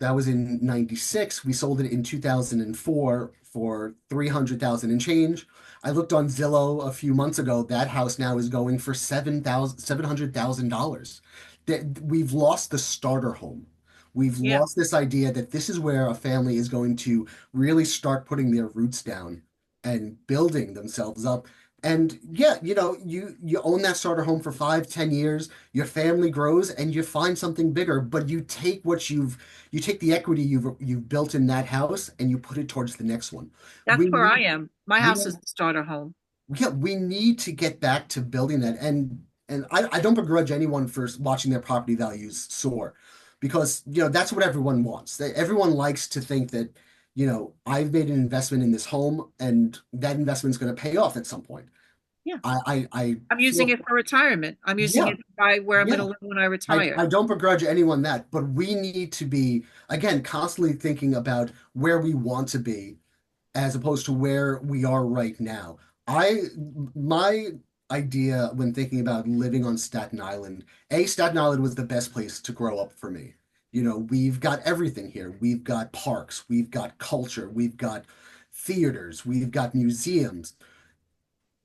That was in 96. We sold it in 2004 for 300,000 and change. I looked on Zillow a few months ago. That house now is going for $700,000. That we've lost the starter home. We've Yeah, lost this idea that this is where a family is going to really start putting their roots down and building themselves up. And yeah, you own that starter home for 5, 10 years, your family grows and you find something bigger, but you take the equity you've built in that house and you put it towards the next one. that's We where I need, am. My house yeah, is the starter home. yeah, we need to get back to building that. And I don't begrudge anyone for watching their property values soar because, that's what everyone wants. Everyone likes to think that, I've made an investment in this home and that investment's going to pay off at some point. Yeah. I I'm using feel, it for retirement. I'm using yeah, it to buy where I'm going yeah. to live when I I, retire. I don't begrudge anyone that, but we need to be, again, constantly thinking about where we want to be as opposed to where we are right now. My idea when thinking about living on Staten Island, Staten Island was the best place to grow up for me. We've got everything here. We've got parks, we've got culture, we've got theaters, we've got museums.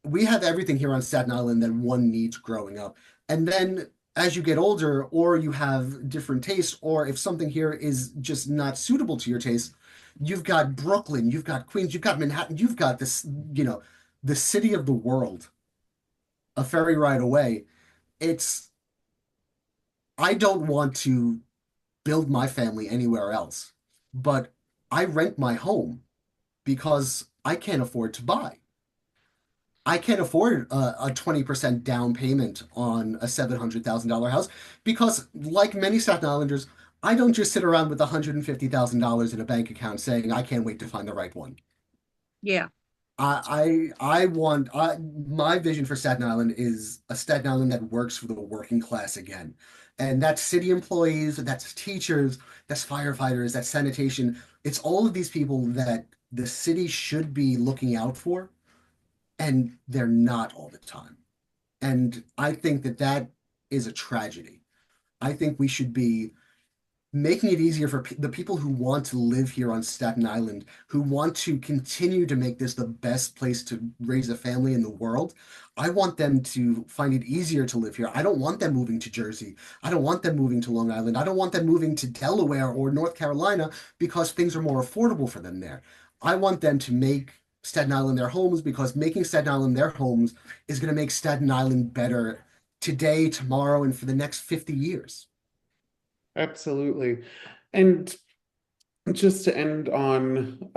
We have everything here on Staten Island that one needs growing up. And then as you get older, or you have different tastes, or if something here is just not suitable to your taste, you've got Brooklyn, you've got Queens, you've got Manhattan, you've got this, the city of the world, a ferry ride away. It's, I don't want to build my family anywhere else, but I rent my home because I can't afford to buy. I can't afford a 20% down payment on a $700,000 house because, like many Staten Islanders, I don't just sit around with $150,000 in a bank account saying, I can't wait to find the right one. Yeah. I want, my vision for Staten Island is a Staten Island that works for the working class again. And that's city employees, that's teachers, that's firefighters, that's sanitation. It's all of these people that the city should be looking out for and they're not all the time. And I think that that is a tragedy. I think we should be making it easier for the people who want to live here on Staten Island, who want to continue to make this the best place to raise a family in the world. I want them to find it easier to live here. I don't want them moving to Jersey. I don't want them moving to Long Island. I don't want them moving to Delaware or North Carolina because things are more affordable for them there. I want them to make Staten Island their homes because making Staten Island their homes is going to make Staten Island better today, tomorrow, and for the next 50 years. Absolutely. And just to end on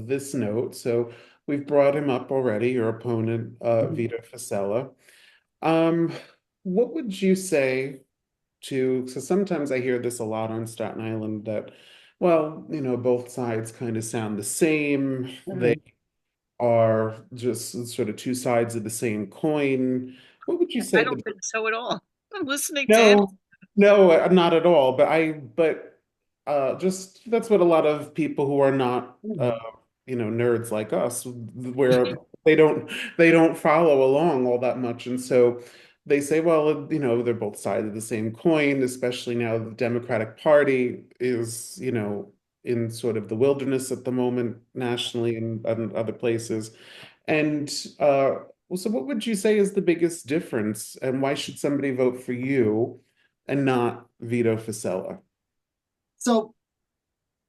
this note, so we've brought him up already, your opponent, Vito Fossella. Um, what would you say to, so sometimes I hear this a lot on Staten Island that, well, both sides kind of sound the same. They Mhm. are just sort of two sides of the same coin. What would you I say don't the think so at all. I'm listening to him. no, no, not at all. But just that's what a lot of people who are not, nerds like us, where they don't follow along all that much, and so they say, well, they're both sides of the same coin, especially now the Democratic Party is, in sort of the wilderness at the moment, nationally and other places. And so what would you say is the biggest difference, and why should somebody vote for you and not Vito Fossella? So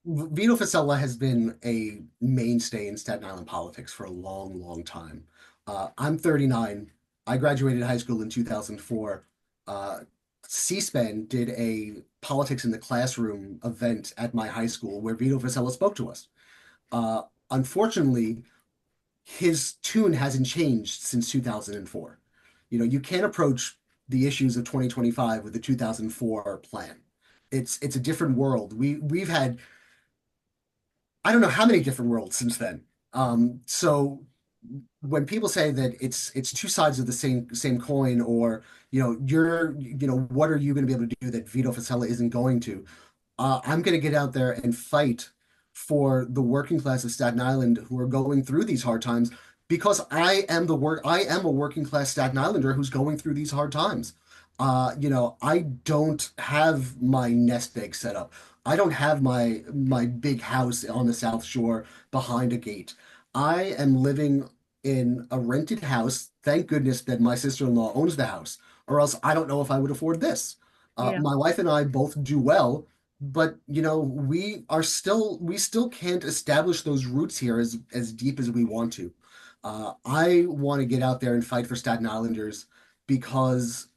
Vito Fossella has been a mainstay in Staten Island politics for a long, long time. I'm 39. I graduated high school in 2004. Uh, C-SPAN did a politics in the classroom event at my high school where Vito Fossella spoke to us. Uh, Unfortunately, his tune hasn't changed since 2004. You can't approach the issues of 2025 with the 2004 plan. It's a different world. We've had I don't know how many different worlds since then. So when people say that it's two sides of the same coin, or what are you going to be able to do that Vito Fossella isn't going to? I'm going to get out there and fight for the working class of Staten Island who are going through these hard times because I am a working class Staten Islander who's going through these hard times. I don't have my nest egg set up. I don't have my big house on the South Shore behind a gate. I am living in a rented house. Thank goodness that my sister-in-law owns the house, or else I don't know if I would afford this. Yeah. My wife and I both do well, but we still can't establish those roots here as deep as we want to. I want to get out there and fight for Staten Islanders because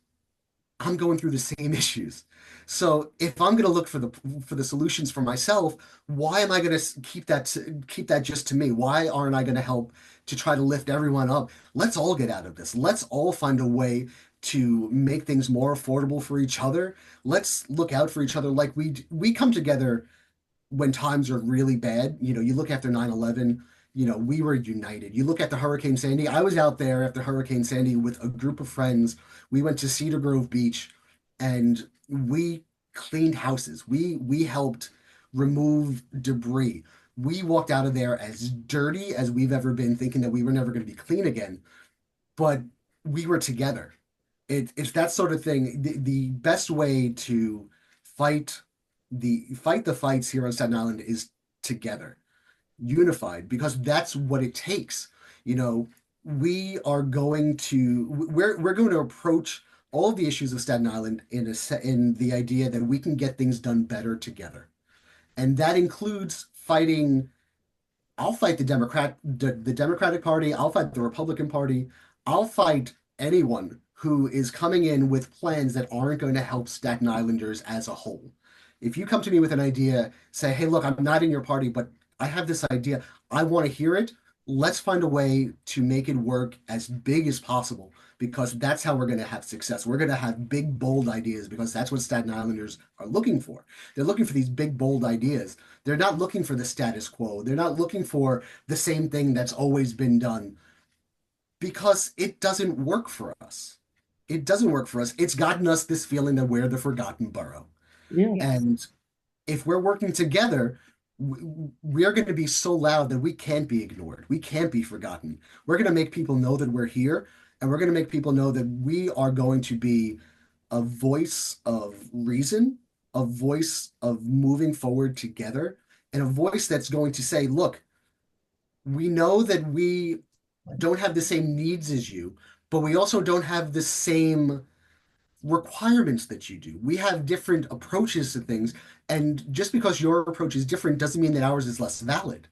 I'm going through the same issues. So if I'm going to look for the solutions for myself, why am I going to keep that just to me? Why aren't I going to help to try to lift everyone up? Let's all get out of this. Let's all find a way to make things more affordable for each other. Let's look out for each other like we come together when times are really bad. You look after 9/11, we were united. You look at the Hurricane Sandy. I was out there after Hurricane Sandy with a group of friends. We went to Cedar Grove Beach and we cleaned houses. We helped remove debris. We walked out of there as dirty as we've ever been, thinking that we were never going to be clean again. But we were together. It's that sort of thing. The best way to fight fight the fights here on Staten Island is together, unified, because that's what it takes. You know, we're going to approach all of the issues of Staten Island in the idea that we can get things done better together. And that includes fighting. I'll fight the Democratic Party. I'll fight the Republican Party. I'll fight anyone who is coming in with plans that aren't going to help Staten Islanders as a whole. If you come to me with an idea, say, "Hey, look, I'm not in your party, but I have this idea. I want to hear it. Let's find a way to make it work as big as possible because that's how we're going to have success. We're going to have big, bold ideas because that's what Staten Islanders are looking for. They're looking for these big, bold ideas. They're not looking for the status quo. They're not looking for the same thing that's always been done because it doesn't work for us. It doesn't work for us. It's gotten us this feeling that we're the forgotten borough. Yeah. Yes. And if we're working together, we're going to be so loud that we can't be ignored. We can't be forgotten. We're going to make people know that we're here, and we're going to make people know that we are going to be a voice of reason, a voice of moving forward together, and a voice that's going to say, look, we know that we don't have the same needs as you, but we also don't have the same requirements that you do. We have different approaches to things, and just because your approach is different doesn't mean that ours is less valid.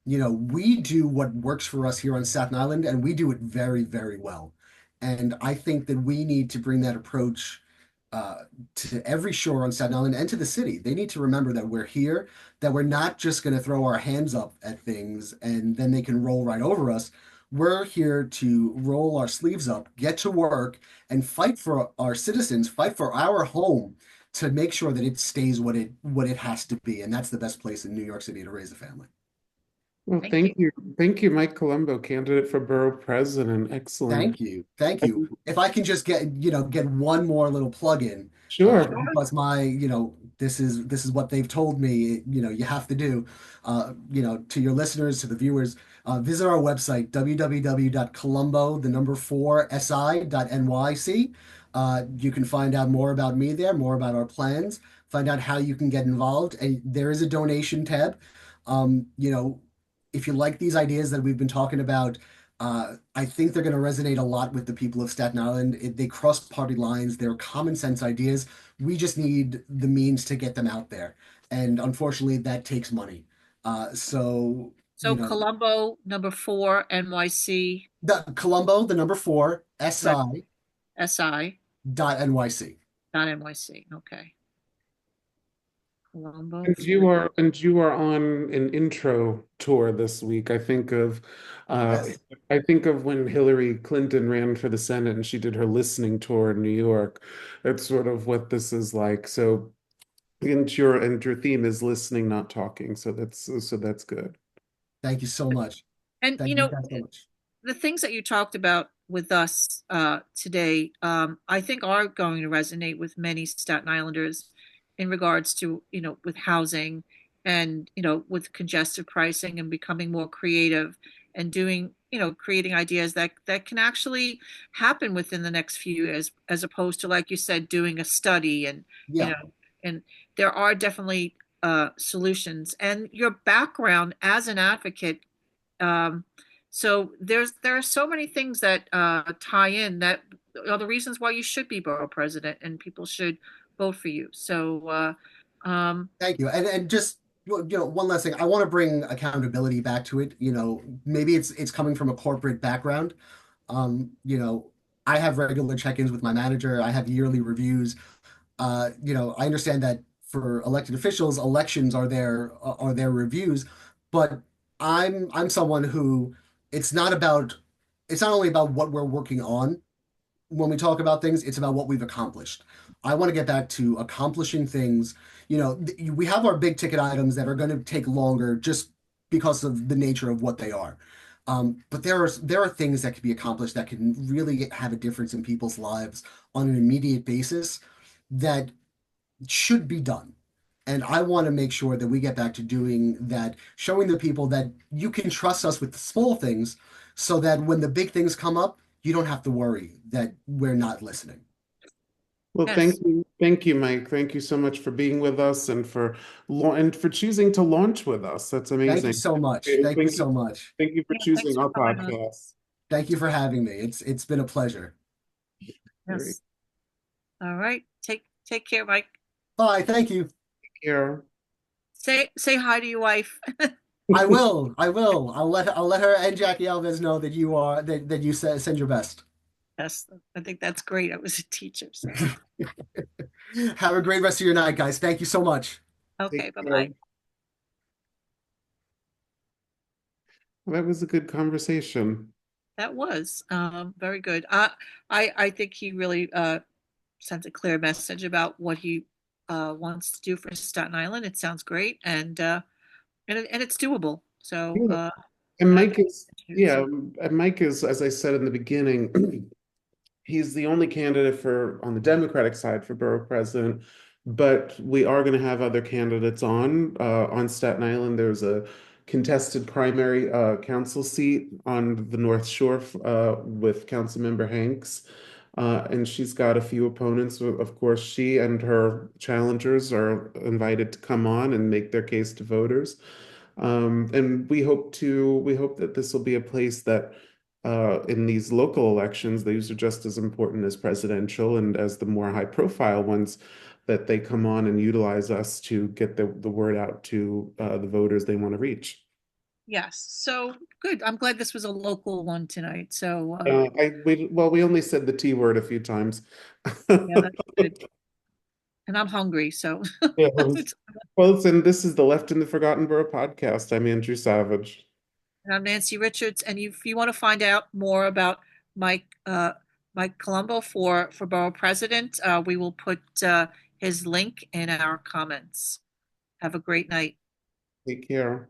We do what works for us here on Staten Island, and we do it very, very well. And I think that we need to bring that approach uh, to every shore on Staten Island and to the city. They need to remember that we're here, that we're not just going to throw our hands up at things and then they can roll right over us. We're here to roll our sleeves up, get to work, and fight for our citizens, fight for our home to make sure that it stays what it has to be. And that's the best place in New York City to raise a family. Well, Thank you. thank you. Thank you, Mike Colombo, candidate for Borough President. Excellent. Thank you. Thank you. If I can just get one more little plug in, Sure. because this is what they've told me, you have to do, to your listeners, to the viewers, visit our website, www.colombo, the number 4si.nyc. You can find out more about me there, more about our plans, find out how you can get involved. And there is a donation tab. Um, you know, if you like these ideas that we've been talking about, I think they're going to resonate a lot with the people of Staten Island. They cross party lines. They're common sense ideas. We just need the means to get them out there. And unfortunately, that takes money. So, So Colombo, number 4, NYC, the Colombo, the number 4, right, SI SI, dot NYC. not NYC. Okay. Colombo And for, you are on an intro tour this week. Uh Yes. I think of when Hillary Clinton ran for the Senate and she did her listening tour in New York. That's sort of what this is like. So and your theme is listening, not talking. So that's good. Thank you so much. and Thank you guys so much. the things that you talked about with us today, I think are going to resonate with many Staten Islanders in regards to, with housing and, with congestive pricing and becoming more creative and doing, creating ideas that can actually happen within the next few years, as opposed to, like you said, doing a study you Yeah. know, and there are definitely solutions. And your background as an advocate, um, so there are so many things that tie in that are the reasons why you should be borough president and people should vote for you. So Thank you. And just one last thing. I want to bring accountability back to it. Maybe it's coming from a corporate background. Um, you know, I have regular check-ins with my manager. I have yearly reviews. I understand that for elected officials, elections are their reviews, but I'm someone who it's not about it's not only about what we're working on when we talk about things, it's about what we've accomplished. I want to get back to accomplishing things. We have our big ticket items that are going to take longer just because of the nature of what they are. But there are things that can be accomplished that can really have a difference in people's lives on an immediate basis that should be done. And I want to make sure that we get back to doing that, showing the people that you can trust us with the small things so that when the big things come up, you don't have to worry that we're not listening. Well, yes, thank you, Mike. Thank you so much for being with us and for choosing to launch with us. That's Thank you amazing. so much. And Thank you so much. thank you for yeah, thanks choosing for our coming on. podcast. Thank you for having me. It's been a pleasure. Great. Yes. All right. Take care, Mike. Bye. Thank you. Here. Say hi to your wife. I will. I will. I'll let her and Jackie Alves know that you send your best. Yes, I think that's great. I was a teacher, so Have a great rest of your night, guys. Thank you so much. Take okay, bye-bye. care. Well, that was a good conversation. That was very good. I think he really sent a clear message about what he wants to do for Staten Island. It sounds great, and it's doable. So Yeah. And and I Mike is, yeah, and Mike is, as I said in the beginning, he's the only candidate for on the Democratic side for borough president, but we are going to have other candidates on Staten Island. There's a contested primary council seat on the North Shore with Councilmember Hanks. And she's got a few opponents. Of course, she and her challengers are invited to come on and make their case to voters. And we hope that this will be a place that in these local elections, these are just as important as presidential and as the more high profile ones, that they come on and utilize us to get the word out to the voters they want to reach. yes. So good. I'm glad this was a local one tonight. So We only said the T word a few times. yeah, that's good. And I'm hungry, so Yeah. Well, listen, this is the Left in the Forgotten Borough podcast. I'm Andrew Savage. And I'm Nancy Richards. And if you want to find out more about Mike Mike Colombo for borough president, we will put his link in our comments. Have a great night. Take care.